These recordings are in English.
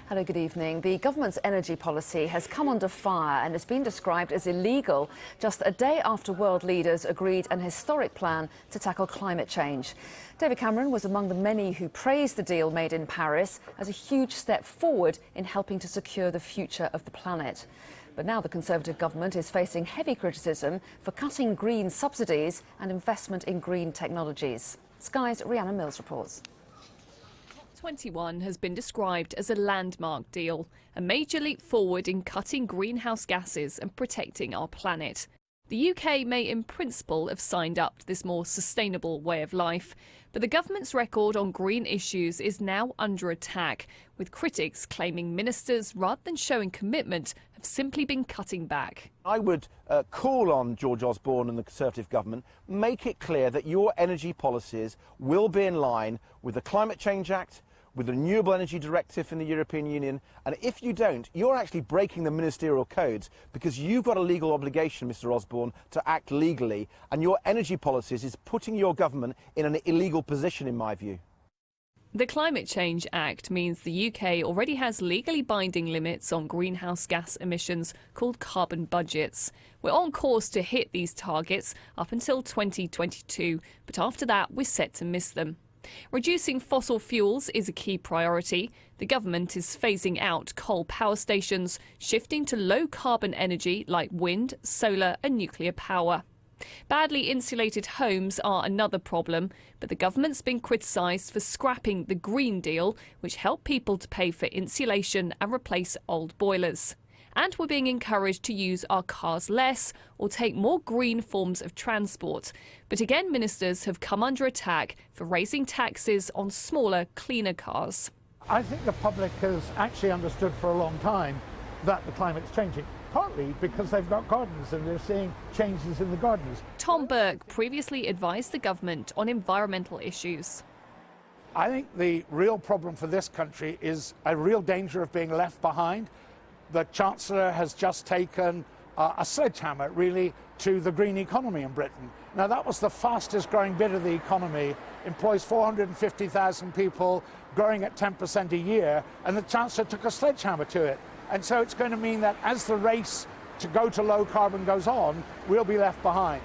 Hello, good evening. The government's energy policy has come under fire and has been described as illegal just a day after world leaders agreed an historic plan to tackle climate change. David Cameron was among the many who praised the deal made in Paris as a huge step forward in helping to secure the future of the planet. But now the Conservative government is facing heavy criticism for cutting green subsidies and investment in green technologies. Sky's Rhiannon Mills reports. 21 has been described as a landmark deal, a major leap forward in cutting greenhouse gases and protecting our planet. The UK may in principle have signed up to this more sustainable way of life, but the government's record on green issues is now under attack, with critics claiming ministers, rather than showing commitment, have simply been cutting back. I would call on George Osborne and the Conservative government, make it clear that your energy policies will be in line with the Climate Change Act, with the Renewable Energy Directive in the European Union, and if you don't, you're actually breaking the ministerial codes, because you've got a legal obligation, Mr Osborne, to act legally, and your energy policies is putting your government in an illegal position, in my view. The Climate Change Act means the UK already has legally binding limits on greenhouse gas emissions called carbon budgets. We're on course to hit these targets up until 2022, but after that we're set to miss them. Reducing fossil fuels is a key priority. The government is phasing out coal power stations, shifting to low-carbon energy like wind, solar and nuclear power. Badly insulated homes are another problem, but the government's been criticised for scrapping the Green Deal, which helped people to pay for insulation and replace old boilers. And we're being encouraged to use our cars less or take more green forms of transport. But again, ministers have come under attack for raising taxes on smaller, cleaner cars. I think the public has actually understood for a long time that the climate's changing, partly because they've got gardens and they're seeing changes in the gardens. Tom Burke previously advised the government on environmental issues. I think the real problem for this country is a real danger of being left behind. The Chancellor has just taken a sledgehammer, really, to the green economy in Britain. Now, that was the fastest growing bit of the economy, employs 450,000 people, growing at 10% a year, and the Chancellor took a sledgehammer to it. And so it's going to mean that as the race to go to low carbon goes on, we'll be left behind.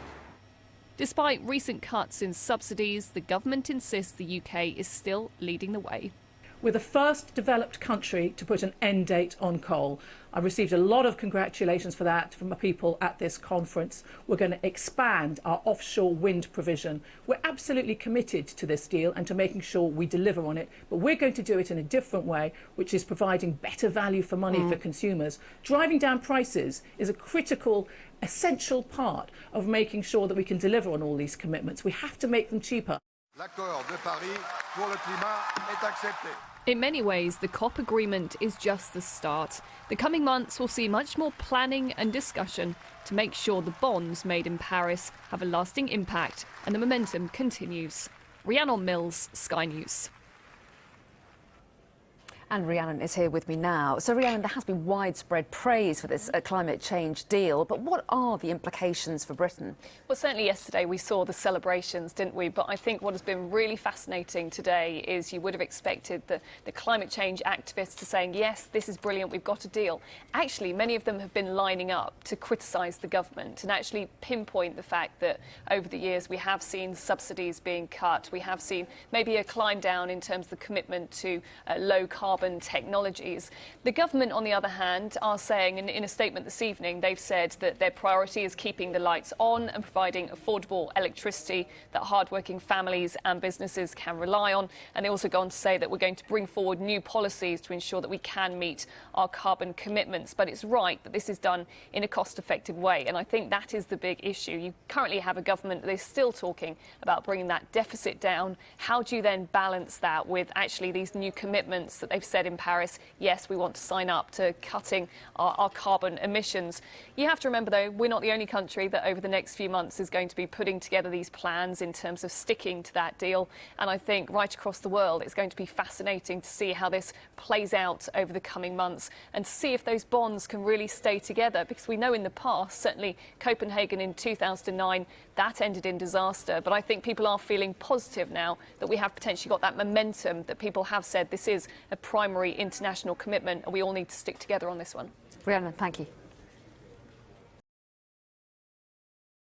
Despite recent cuts in subsidies, the government insists the UK is still leading the way. We're the first developed country to put an end date on coal. I received a lot of congratulations for that from the people at this conference. We're going to expand our offshore wind provision. We're absolutely committed to this deal and to making sure we deliver on it, but we're going to do it in a different way, which is providing better value for money for consumers. Driving down prices is a critical, essential part of making sure that we can deliver on all these commitments. We have to make them cheaper. L'accord de Paris pour le climat est accepté. In many ways, the COP agreement is just the start. The coming months will see much more planning and discussion to make sure the bonds made in Paris have a lasting impact and the momentum continues. Rhiannon Mills, Sky News. And Rhiannon is here with me now. So, Rhiannon, there has been widespread praise for this climate change deal, but what are the implications for Britain? Well, certainly yesterday we saw the celebrations, didn't we? But I think what has been really fascinating today is you would have expected the climate change activists to saying, yes, this is brilliant, we've got a deal. Actually, many of them have been lining up to criticise the government and actually pinpoint the fact that over the years we have seen subsidies being cut. We have seen maybe a climb down in terms of the commitment to low carbon technologies. The government, on the other hand, are saying, and in a statement this evening, they've said that their priority is keeping the lights on and providing affordable electricity that hardworking families and businesses can rely on. And they also go on to say that we're going to bring forward new policies to ensure that we can meet our carbon commitments. But it's right that this is done in a cost-effective way. And I think that is the big issue. You currently have a government that is still talking about bringing that deficit down. How do you then balance that with actually these new commitments that they've said in Paris? Yes, we want to sign up to cutting our carbon emissions. You have to remember, though, we're not the only country that over the next few months is going to be putting together these plans in terms of sticking to that deal. And I think right across the world, it's going to be fascinating to see how this plays out over the coming months and to see if those bonds can really stay together, because we know in the past, certainly Copenhagen in 2009, that ended in disaster. But I think people are feeling positive now that we have potentially got that momentum, that people have said this is a primary international commitment, and we all need to stick together on this one. Rhiannon, thank you.